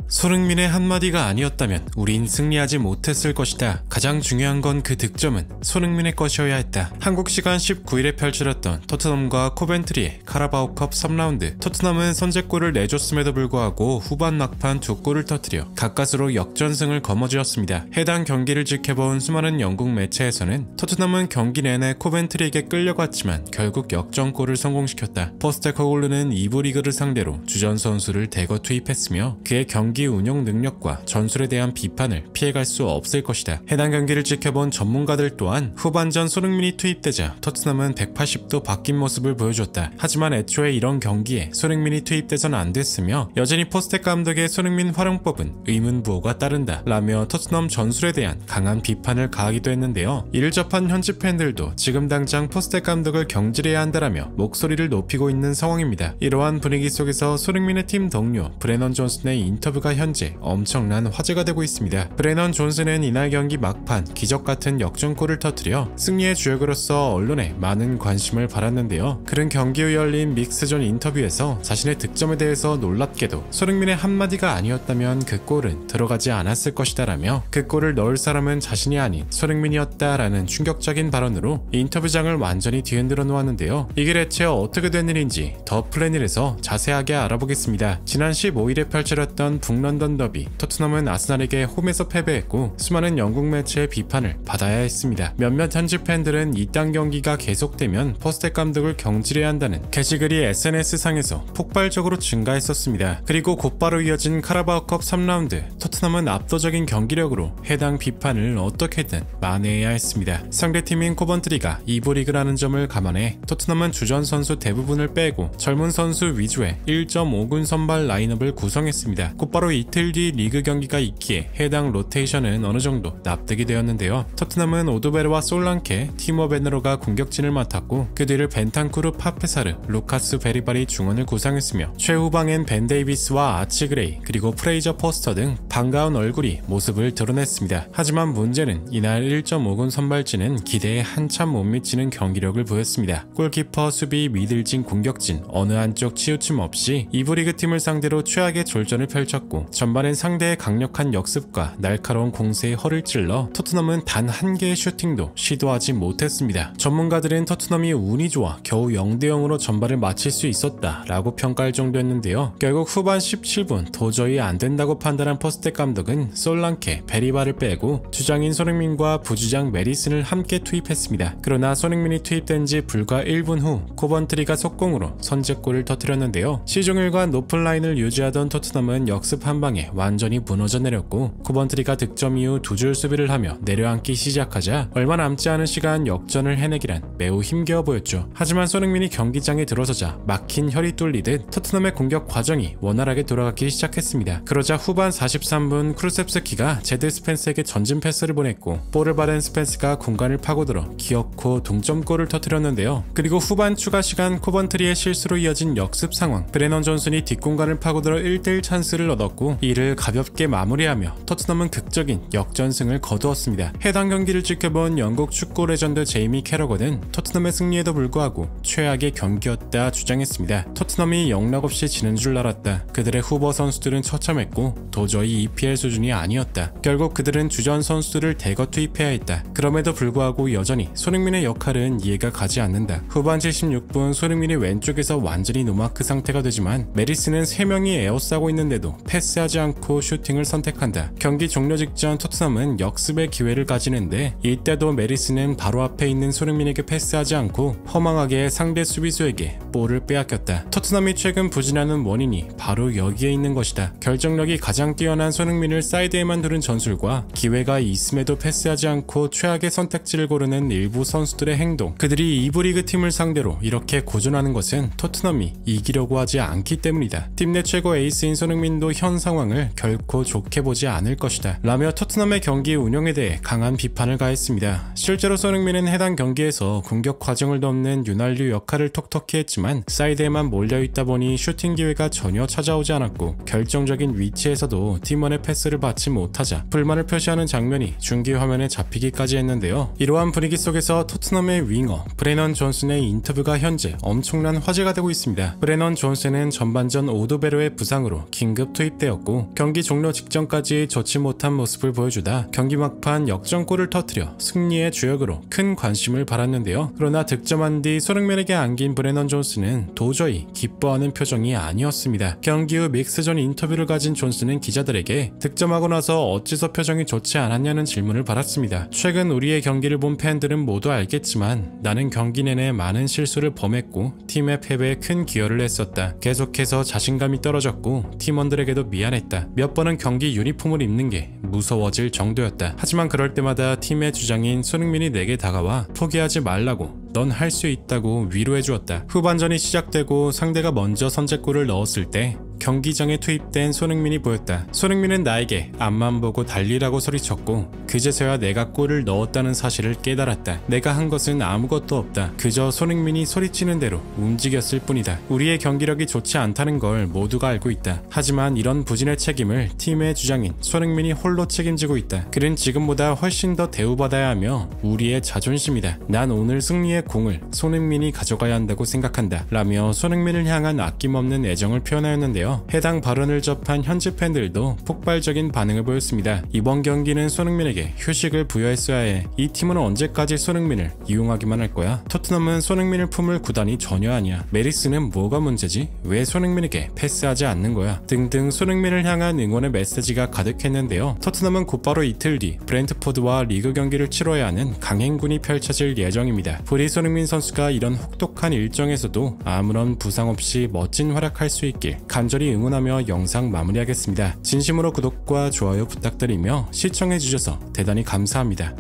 손흥민의 한마디가 아니었다면 우린 승리하지 못했을 것이다. 가장 중요한 건 그 득점은 손흥민의 것이어야 했다. 한국 시간 19일에 펼쳐졌던 토트넘과 코벤트리의 카라바오컵 3라운드. 토트넘은 선제골을 내줬음에도 불구하고 후반 막판 2골을 터뜨려 가까스로 역전승을 거머쥐었습니다. 해당 경기를 지켜본 수많은 영국 매체에서는 토트넘은 경기 내내 코벤트리에게 끌려갔지만 결국 역전골을 성공시켰다. 포스테코글루는 2부 리그를 상대로 주전 선수를 대거 투입했으며 그의 경기 운영 능력과 전술에 대한 비판을 피해갈 수 없을 것이다. 해당 경기를 지켜본 전문가들 또한 후반전 손흥민이 투입되자 토트넘은 180도 바뀐 모습을 보여줬다. 하지만 애초에 이런 경기에 손흥민이 투입돼서는 안 됐으며 여전히 포스텍 감독의 손흥민 활용법은 의문부호가 따른다 라며 토트넘 전술에 대한 강한 비판을 가하기도 했는데요. 이를 접한 현지 팬들도 지금 당장 포스텍 감독을 경질해야 한다라며 목소리를 높이고 있는 상황입니다. 이러한 분위기 속에서 손흥민의 팀 동료 브레넌 존슨의 인터뷰가 현재 엄청난 화제가 되고 있습니다. 브레넌 존슨은 이날 경기 막판 기적같은 역전골을 터뜨려 승리의 주역으로서 언론에 많은 관심을 받았는데요. 그는 경기 후 열린 믹스존 인터뷰에서 자신의 득점에 대해서 놀랍게도 손흥민의 한마디가 아니었다면 그 골은 들어가지 않았을 것이다 라며 그 골을 넣을 사람은 자신이 아닌 손흥민이었다 라는 충격적인 발언으로 인터뷰장을 완전히 뒤흔들어 놓았는데요. 이게 대체 어떻게 된 일인지 더 플래닛에서 자세하게 알아보겠습니다. 지난 15일에 펼쳐졌던 북런던 더비. 토트넘은 아스날에게 홈에서 패배했고 수많은 영국 매체의 비판을 받아야 했습니다. 몇몇 현지 팬들은 이딴 경기가 계속되면 포스텍 감독을 경질해야 한다는 게시글이 SNS상에서 폭발적으로 증가했었습니다. 그리고 곧바로 이어진 카라바오컵 3라운드. 토트넘은 압도적인 경기력으로 해당 비판을 어떻게든 만회해야 했습니다. 상대팀인 코번트리가 2부 리그라는 점을 감안해 토트넘은 주전 선수 대부분을 빼고 젊은 선수 위주의 1.5군 선발 라인업을 구성했습니다. 곧바로 이틀 뒤 리그 경기가 있기에 해당 로테이션은 어느 정도 납득이 되었는데요. 토트넘은 오드베르와 솔랑케, 티모 베네로가 공격진을 맡았고 그 뒤를 벤탄쿠르, 파페사르, 루카스 베리바리 중원을 구성했으며 최후방엔 벤 데이비스와 아치 그레이 그리고 프레이저 포스터 등 반가운 얼굴이 모습을 드러냈습니다. 하지만 문제는 이날 1.5군 선발진은 기대에 한참 못 미치는 경기력을 보였습니다. 골키퍼, 수비, 미들진, 공격진 어느 한쪽 치우침 없이 2부 리그 팀을 상대로 최악의 졸전을 펼쳤고 전반엔 상대의 강력한 역습과 날카로운 공세에 허를 찔러 토트넘은 단 한 개의 슈팅도 시도하지 못했습니다. 전문가들은 토트넘이 운이 좋아 겨우 0대0으로 전반을 마칠 수 있었다 라고 평가할 정도였는데요. 결국 후반 17분 도저히 안 된다고 판단한 포스텍 감독은 솔랑케, 베리바를 빼고 주장인 손흥민과 부주장 메리슨을 함께 투입했습니다. 그러나 손흥민이 투입된 지 불과 1분 후 코번트리가 속공으로 선제골을 터뜨렸는데요. 시종일관 높은 라인을 유지하던 토트넘은 역습 한 방에 완전히 무너져 내렸고 코번트리가 득점 이후 두 줄 수비를 하며 내려앉기 시작하자 얼마 남지 않은 시간 역전을 해내기란 매우 힘겨워 보였죠. 하지만 손흥민이 경기장에 들어서자 막힌 혈이 뚫리듯 토트넘의 공격 과정이 원활하게 돌아가기 시작했습니다. 그러자 후반 43분 크루셉스키가 제드 스펜스에게 전진 패스를 보냈고 볼을 받은 스펜스가 공간을 파고들어 기어코 동점골을 터뜨렸는데요. 그리고 후반 추가 시간 코번트리의 실수로 이어진 역습 상황. 브레넌 존슨이 뒷공간을 파고들어 1대1 찬스를 얻었고 이를 가볍게 마무리하며 토트넘은 극적인 역전승을 거두었습니다. 해당 경기를 지켜본 영국 축구 레전드 제이미 캐러건은 토트넘의 승리에도 불구하고 최악의 경기였다 주장했습니다. 토트넘이 영락없이 지는 줄 알았다. 그들의 후보 선수들은 처참했고 도저히 EPL 수준이 아니었다. 결국 그들은 주전 선수들을 대거 투입해야 했다. 그럼에도 불구하고 여전히 손흥민의 역할은 이해가 가지 않는다. 후반 76분 손흥민이 왼쪽에서 완전히 노마크 상태가 되지만 메리스는 3명이 에어싸고 있는데도 패스하지 않고 슈팅을 선택한다. 경기 종료 직전 토트넘은 역습의 기회를 가지는데 이때도 메리스는 바로 앞에 있는 손흥민에게 패스하지 않고 허망하게 상대 수비수에게 볼을 빼앗겼다. 토트넘이 최근 부진하는 원인이 바로 여기에 있는 것이다. 결정력이 가장 뛰어난 손흥민을 사이드에만 두는 전술과 기회가 있음에도 패스하지 않고 최악의 선택지를 고르는 일부 선수들의 행동. 그들이 2부 리그 팀을 상대로 이렇게 고전하는 것은 토트넘이 이기려고 하지 않기 때문이다. 팀 내 최고 에이스인 손흥민도 현 상황을 결코 좋게 보지 않을 것이다 라며 토트넘의 경기 운영에 대해 강한 비판을 가했습니다. 실제로 손흥민은 해당 경기에서 공격 과정을 돕는 윤활유 역할을 톡톡히 했지만 사이드에만 몰려있다 보니 슈팅 기회가 전혀 찾아오지 않았고 결정적인 위치에서도 팀원의 때문에 패스를 받지 못하자 불만을 표시하는 장면이 중계 화면에 잡히기까지 했는데요. 이러한 분위기 속에서 토트넘의 윙어 브레넌 존슨의 인터뷰가 현재 엄청난 화제가 되고 있습니다. 브레넌 존슨은 전반전 오도베로의 부상으로 긴급 투입되었고 경기 종료 직전까지 좋지 못한 모습을 보여주다 경기 막판 역전골을 터뜨려 승리의 주역으로 큰 관심을 받았는데요. 그러나 득점한 뒤 손흥민에게 안긴 브레넌 존슨은 도저히 기뻐하는 표정이 아니었습니다. 경기 후 믹스존 인터뷰를 가진 존슨은 기자들에게 득점하고 나서 어째서 표정이 좋지 않았냐는 질문을 받았습니다. 최근 우리의 경기를 본 팬들은 모두 알겠지만 나는 경기 내내 많은 실수를 범했고 팀의 패배에 큰 기여를 했었다. 계속해서 자신감이 떨어졌고 팀원들에게도 미안했다. 몇 번은 경기 유니폼을 입는 게 무서워질 정도였다. 하지만 그럴 때마다 팀의 주장인 손흥민이 내게 다가와 포기하지 말라고 넌 할 수 있다고 위로해 주었다. 후반전이 시작되고 상대가 먼저 선제골을 넣었을 때 경기장에 투입된 손흥민이 보였다. 손흥민은 나에게 앞만 보고 달리라고 소리쳤고 그제서야 내가 골을 넣었다는 사실을 깨달았다. 내가 한 것은 아무것도 없다. 그저 손흥민이 소리치는 대로 움직였을 뿐이다. 우리의 경기력이 좋지 않다는 걸 모두가 알고 있다. 하지만 이런 부진의 책임을 팀의 주장인 손흥민이 홀로 책임지고 있다. 그는 지금보다 훨씬 더 대우받아야 하며 우리의 자존심이다. 난 오늘 승리의 공을 손흥민이 가져가야 한다고 생각한다. 라며 손흥민을 향한 아낌없는 애정을 표현하였는데요. 해당 발언을 접한 현지 팬들도 폭발적인 반응을 보였습니다. 이번 경기는 손흥민에게 휴식을 부여했어야 해. 이 팀은 언제까지 손흥민을 이용하기만 할 거야? 토트넘은 손흥민을 품을 구단이 전혀 아니야. 메리스는 뭐가 문제지? 왜 손흥민에게 패스하지 않는 거야? 등등 손흥민을 향한 응원의 메시지가 가득했는데요. 토트넘은 곧바로 이틀 뒤 브렌트포드와 리그 경기를 치러야 하는 강행군이 펼쳐질 예정입니다. 부디 손흥민 선수가 이런 혹독한 일정에서도 아무런 부상 없이 멋진 활약할 수 있길 간절히 응원하며 영상 마무리하겠습니다. 진심으로 구독과 좋아요 부탁드리며 시청해주셔서 대단히 감사합니다.